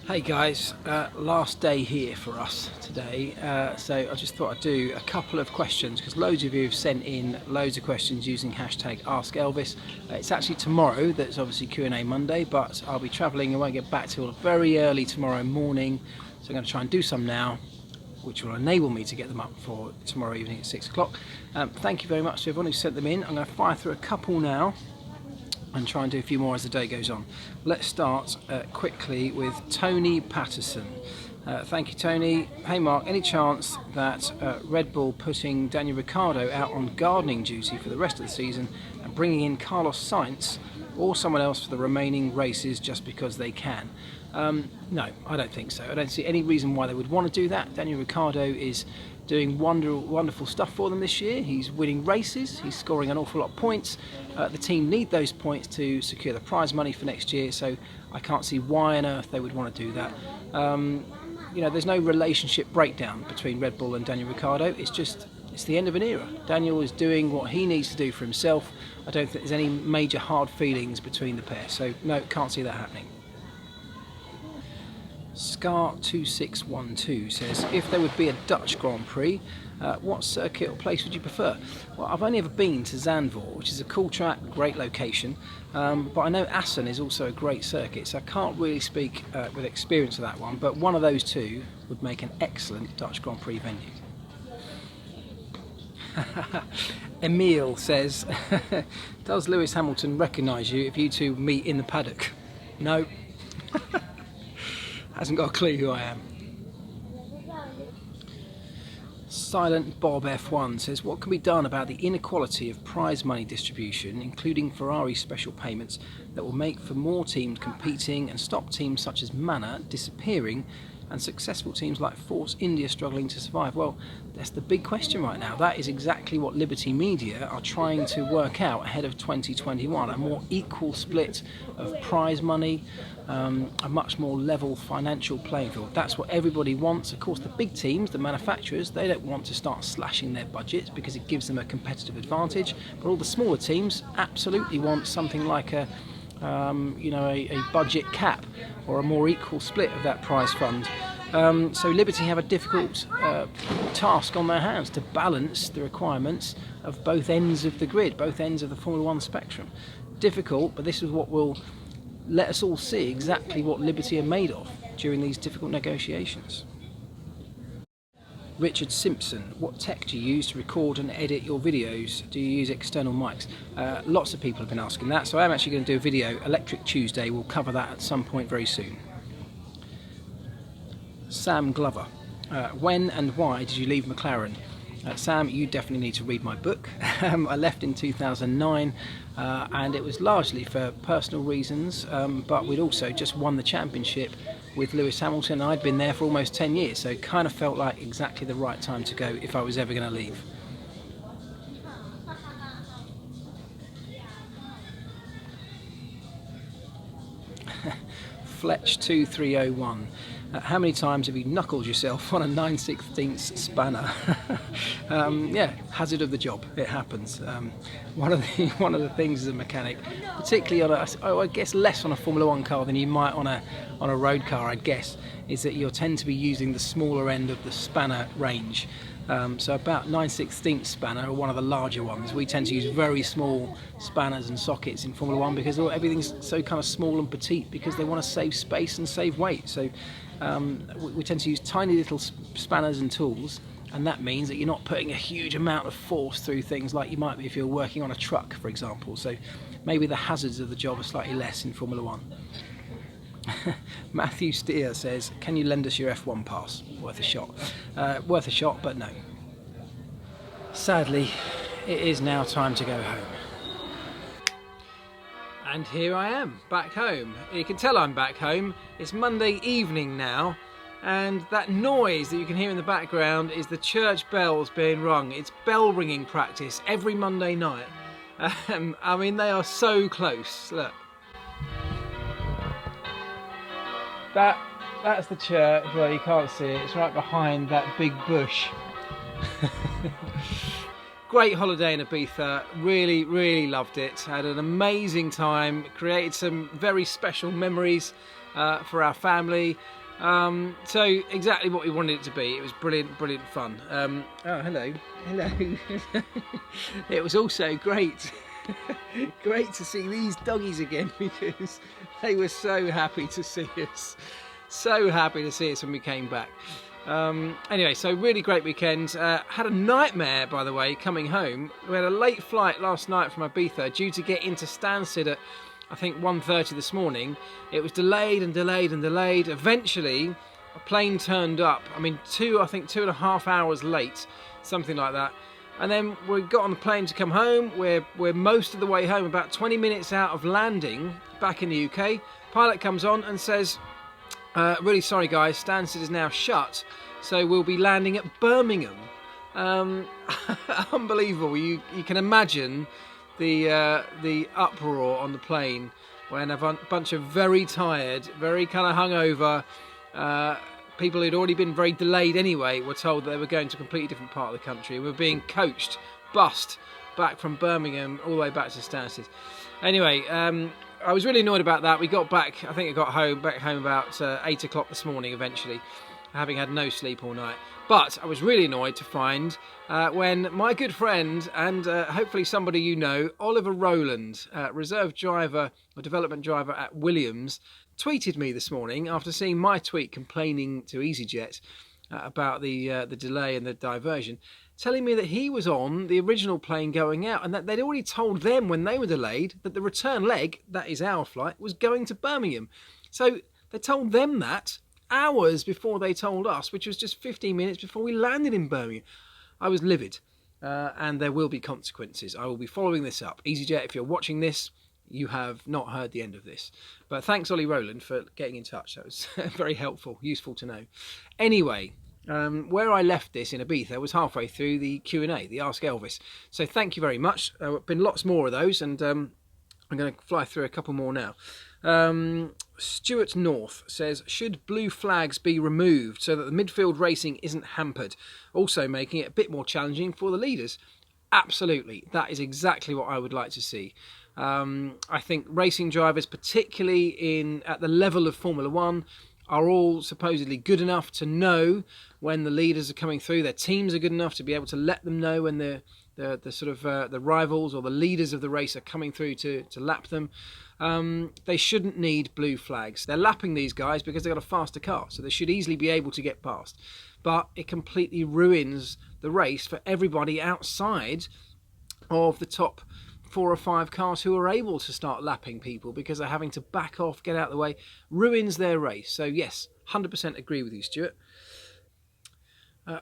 Hey guys, last day here for us today, so I just thought I'd do a couple of questions because loads of you have sent in loads of questions using hashtag AskElvis. It's actually tomorrow that's obviously Q&A Monday, but I'll be travelling and won't get back till very early tomorrow morning, so I'm going to try and do some now, which will enable me to get them up for tomorrow evening at 6 o'clock. Thank you very much to everyone who sent them in. I'm going to fire through a couple now and try and do a few more as the day goes on. Let's start quickly with Tony Patterson. Thank you, Tony. Hey Mark, any chance that Red Bull putting Daniel Ricciardo out on gardening duty for the rest of the season and bringing in Carlos Sainz or someone else for the remaining races just because they can? No, I don't think so. I don't see any reason why they would want to do that. Daniel Ricciardo is doing wonderful stuff for them this year. He's winning races, he's scoring an awful lot of points. The team need those points to secure the prize money for next year, so I can't see why on earth they would want to do that. There's no relationship breakdown between Red Bull and Daniel Ricciardo. It's the end of an era. Daniel is doing what he needs to do for himself. I don't think there's any major hard feelings between the pair, so no, can't see that happening. Scar2612 says, if there would be a Dutch Grand Prix, what circuit or place would you prefer? Well, I've only ever been to Zandvoort, which is a cool track, great location, but I know Assen is also a great circuit, so I can't really speak with experience of that one, but one of those two would make an excellent Dutch Grand Prix venue. Emil says, does Lewis Hamilton recognise you if you two meet in the paddock? No. Hasn't got a clue who I am. Silent Bob F1 says, what can be done about the inequality of prize money distribution, including Ferrari special payments, that will make for more teams competing and stop teams such as Manor disappearing and successful teams like Force India struggling to survive? Well, that's the big question right now. That is exactly what Liberty Media are trying to work out ahead of 2021, a more equal split of prize money, a much more level financial playing field. That's what everybody wants. Of course, the big teams, the manufacturers, they don't want to start slashing their budgets because it gives them a competitive advantage, but all the smaller teams absolutely want something like a budget cap or a more equal split of that prize fund. So Liberty have a difficult task on their hands to balance the requirements of both ends of the grid, both ends of the Formula One spectrum. Difficult, but this is what will let us all see exactly what Liberty are made of during these difficult negotiations. Richard Simpson, what tech do you use to record and edit your videos? Do you use external mics? Lots of people have been asking that, so I'm actually going to do a video, Electric Tuesday, we'll cover that at some point very soon. Sam Glover, when and why did you leave McLaren? Sam, you definitely need to read my book. I left in 2009 and it was largely for personal reasons, but we'd also just won the championship with Lewis Hamilton. I'd been there for almost 10 years, so it kind of felt like exactly the right time to go if I was ever going to leave. Fletch2301, how many times have you knuckled yourself on a 9/16 spanner? Yeah, hazard of the job, it happens. One of the things as a mechanic, particularly I guess less on a Formula One car than you might on a road car, I guess, is that you'll tend to be using the smaller end of the spanner range. So about 9/16 spanner are one of the larger ones. We tend to use very small spanners and sockets in Formula One because everything's so kind of small and petite because they want to save space and save weight. So we tend to use tiny little spanners and tools, and that means that you're not putting a huge amount of force through things like you might be if you're working on a truck, for example. So maybe the hazards of the job are slightly less in Formula One. Matthew Steer says, can you lend us your F1 pass? Worth a shot. Worth a shot, but no. Sadly, it is now time to go home. And here I am, back home. You can tell I'm back home. It's Monday evening now, and that noise that you can hear in the background is the church bells being rung. It's bell ringing practice every Monday night. I mean, they are so close. Look. That's the church. Well, you can't see it. It's right behind that big bush. great holiday in Ibiza, really loved it, had an amazing time, created some very special memories for our family, so exactly what we wanted it to be. It was brilliant fun. Oh, hello. It was also great to see these doggies again, because they were so happy to see us when we came back. Anyway, so really great weekend. Had a nightmare, by the way, coming home. We had a late flight last night from Ibiza, due to get into Stansted at, I think, 1:30 this morning. It was delayed. Eventually, a plane turned up. I mean, 2.5 hours late, something like that. And then we got on the plane to come home. We're most of the way home, about 20 minutes out of landing back in the UK. Pilot comes on and says, really sorry guys, Stansted is now shut, so we'll be landing at Birmingham. Unbelievable. You can imagine the uproar on the plane when a bunch of very tired, very kind of hungover people who'd already been very delayed anyway were told that they were going to a completely different part of the country. We were being bussed back from Birmingham all the way back to Stansted. Anyway, I was really annoyed about that. We got back, I think I got back home about 8 o'clock this morning eventually, having had no sleep all night. But I was really annoyed to find when my good friend and hopefully somebody you know, Oliver Rowland, reserve driver or development driver at Williams, tweeted me this morning after seeing my tweet complaining to Easyjet about the delay and the diversion, telling me that he was on the original plane going out and that they'd already told them when they were delayed that the return leg, that is our flight, was going to Birmingham. So they told them that hours before they told us, which was just 15 minutes before we landed in Birmingham. I was livid, and there will be consequences. I will be following this up. Easyjet, if you're watching this, you have not heard the end of this. But thanks, Ollie Rowland, for getting in touch. That was very helpful, useful to know. Anyway, where I left this in Ibiza was halfway through the Q&A, the Ask Elvis. So thank you very much. There have been lots more of those, and I'm going to fly through a couple more now. Stuart North says, should blue flags be removed so that the midfield racing isn't hampered, also making it a bit more challenging for the leaders? Absolutely. That is exactly what I would like to see. I think racing drivers, particularly at the level of Formula One, are all supposedly good enough to know when the leaders are coming through. Their teams are good enough to be able to let them know when the rivals or the leaders of the race are coming through to lap them. They shouldn't need blue flags. They're lapping these guys because they've got a faster car, so they should easily be able to get past. But it completely ruins the race for everybody outside of the top 4 or 5 cars who are able to start lapping people because they're having to back off, get out of the way, ruins their race. So yes, 100% agree with you, Stuart.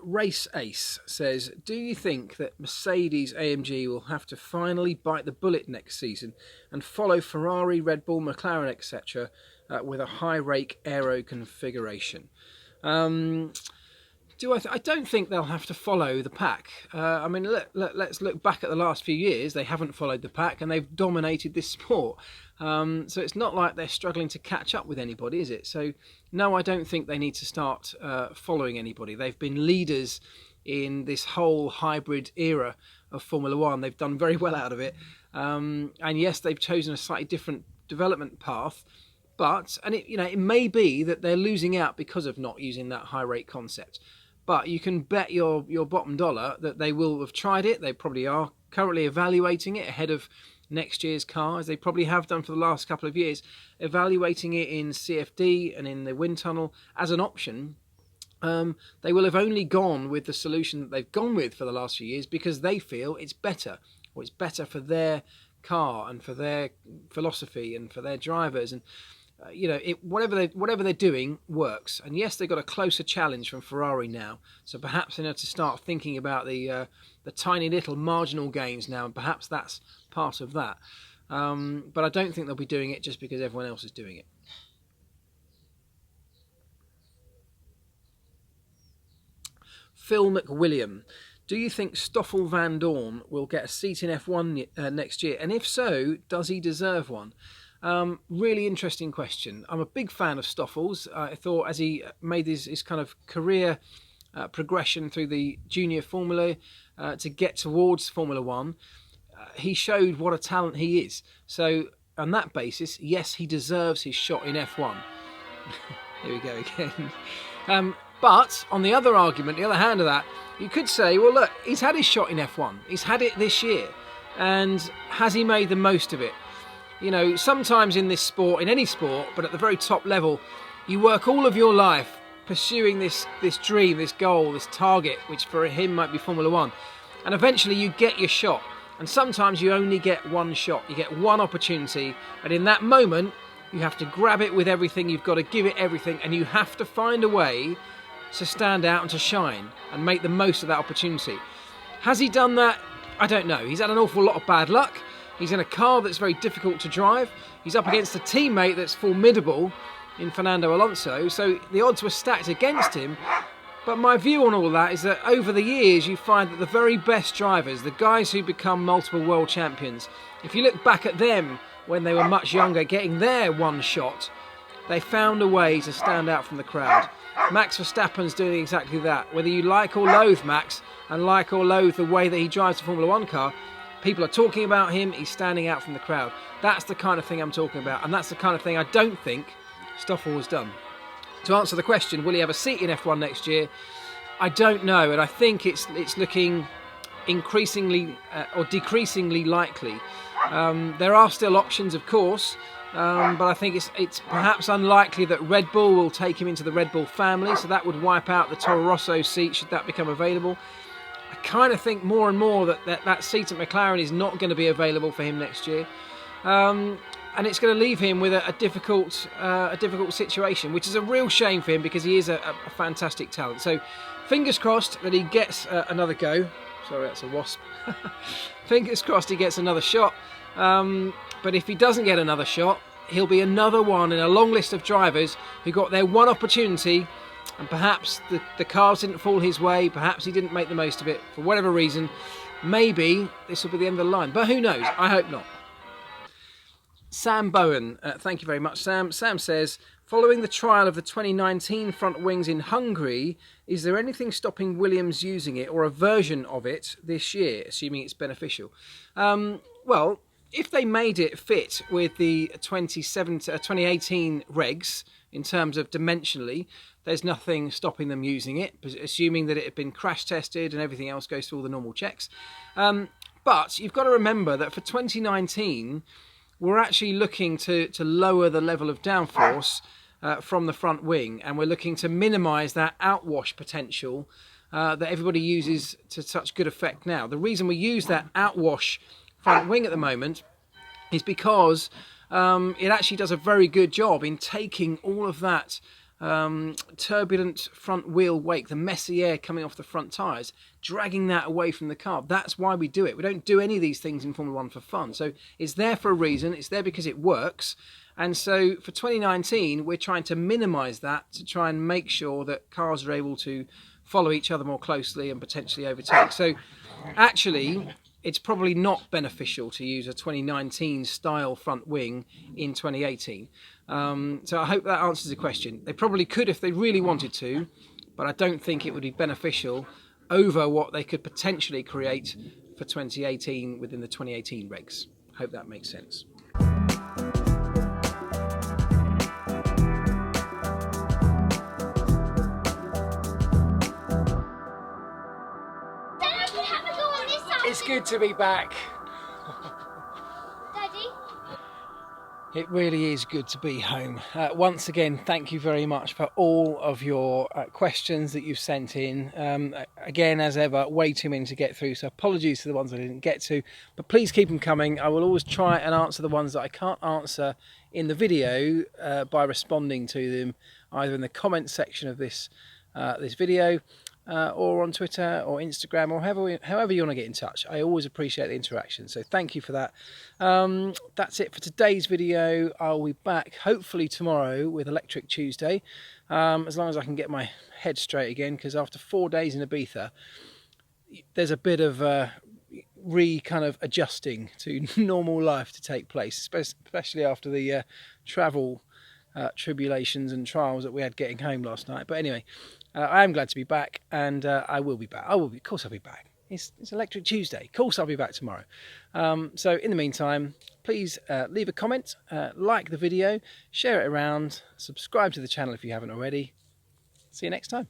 Race Ace says, do you think that Mercedes AMG will have to finally bite the bullet next season and follow Ferrari, Red Bull, McLaren, etc. With a high rake aero configuration? I don't think they'll have to follow the pack. I mean, let's look back at the last few years. They haven't followed the pack and they've dominated this sport. So it's not like they're struggling to catch up with anybody, is it? So no, I don't think they need to start following anybody. They've been leaders in this whole hybrid era of Formula One. They've done very well out of it. And yes, they've chosen a slightly different development path. But it may be that they're losing out because of not using that high rate concept. But you can bet your bottom dollar that they will have tried it. They probably are currently evaluating it ahead of next year's car, as they probably have done for the last couple of years, evaluating it in CFD and in the wind tunnel as an option. They will have only gone with the solution that they've gone with for the last few years because they feel it's better, or it's better for their car and for their philosophy and for their drivers. And whatever they're doing works. And yes, they've got a closer challenge from Ferrari now, so perhaps they need to start thinking about the tiny little marginal gains now, and perhaps that's part of that. But I don't think they'll be doing it just because everyone else is doing it. Phil McWilliam, do you think Stoffel Vandoorne will get a seat in F1 next year? And if so, does he deserve one? Really interesting question. I'm a big fan of Stoffel's. I thought as he made his kind of career progression through the junior formula to get towards Formula One, he showed what a talent he is. So on that basis, yes, he deserves his shot in F1. Here we go again. But on the other argument, the other hand of that, you could say, well, look, he's had his shot in F1. He's had it this year. And has he made the most of it? You know, sometimes in this sport, in any sport, but at the very top level, you work all of your life pursuing this dream, this goal, this target, which for him might be Formula One. And eventually you get your shot. And sometimes you only get one shot. You get one opportunity. And in that moment, you have to grab it with everything. You've got to give it everything. And you have to find a way to stand out and to shine and make the most of that opportunity. Has he done that? I don't know. He's had an awful lot of bad luck. He's in a car that's very difficult to drive. He's up against a teammate that's formidable in Fernando Alonso. So the odds were stacked against him. But my view on all that is that over the years, you find that the very best drivers, the guys who become multiple world champions, if you look back at them when they were much younger, getting their one shot, they found a way to stand out from the crowd. Max Verstappen's doing exactly that. Whether you like or loathe Max and like or loathe the way that he drives the Formula One car, people are talking about him, he's standing out from the crowd. That's the kind of thing I'm talking about, and that's the kind of thing I don't think Stoffel has done. To answer the question, will he have a seat in F1 next year? I don't know, and I think it's looking increasingly or decreasingly likely. There are still options, of course, but I think it's perhaps unlikely that Red Bull will take him into the Red Bull family, so that would wipe out the Toro Rosso seat should that become available. I kind of think more and more that seat at McLaren is not going to be available for him next year. And it's going to leave him with a difficult situation, which is a real shame for him because he is a fantastic talent. So fingers crossed that he gets another go. Sorry, that's a wasp. Fingers crossed he gets another shot. But if he doesn't get another shot, he'll be another one in a long list of drivers who got their one opportunity, and perhaps the cars didn't fall his way, perhaps he didn't make the most of it for whatever reason. Maybe this will be the end of the line, but who knows? I hope not. Sam Bowen, thank you very much, Sam. Sam says, following the trial of the 2019 front wings in Hungary, is there anything stopping Williams using it or a version of it this year, assuming it's beneficial? Well, if they made it fit with the 2018 regs in terms of dimensionally, there's nothing stopping them using it, assuming that it had been crash tested and everything else goes through all the normal checks. But you've got to remember that for 2019, we're actually looking to lower the level of downforce from the front wing, and we're looking to minimise that outwash potential that everybody uses to such good effect now. The reason we use that outwash front wing at the moment is because it actually does a very good job in taking all of that turbulent front wheel wake, the messy air coming off the front tyres, dragging that away from the car. That's why we do it. We don't do any of these things in Formula One for fun. So it's there for a reason. It's there because it works. And so for 2019, we're trying to minimise that to try and make sure that cars are able to follow each other more closely and potentially overtake. So actually, it's probably not beneficial to use a 2019 style front wing in 2018. So I hope that answers the question. They probably could if they really wanted to, but I don't think it would be beneficial over what they could potentially create for 2018 within the 2018 regs. Hope that makes sense. It's good to be back. Daddy? It really is good to be home. Once again, thank you very much for all of your questions that you've sent in. Again, as ever, way too many to get through, so apologies to the ones I didn't get to, but please keep them coming. I will always try and answer the ones that I can't answer in the video by responding to them either in the comments section of this video or on Twitter or Instagram or however you want to get in touch. I always appreciate the interaction, so thank you for that. That's it for today's video. I'll be back hopefully tomorrow with Electric Tuesday, as long as I can get my head straight again, because after 4 days in Ibiza, there's a bit of kind of adjusting to normal life to take place, especially after the travel tribulations and trials that we had getting home last night. But anyway, I am glad to be back, and I will be back. Of course I'll be back. It's Electric Tuesday. Of course I'll be back tomorrow. So in the meantime, please leave a comment, like the video, share it around, subscribe to the channel if you haven't already. See you next time.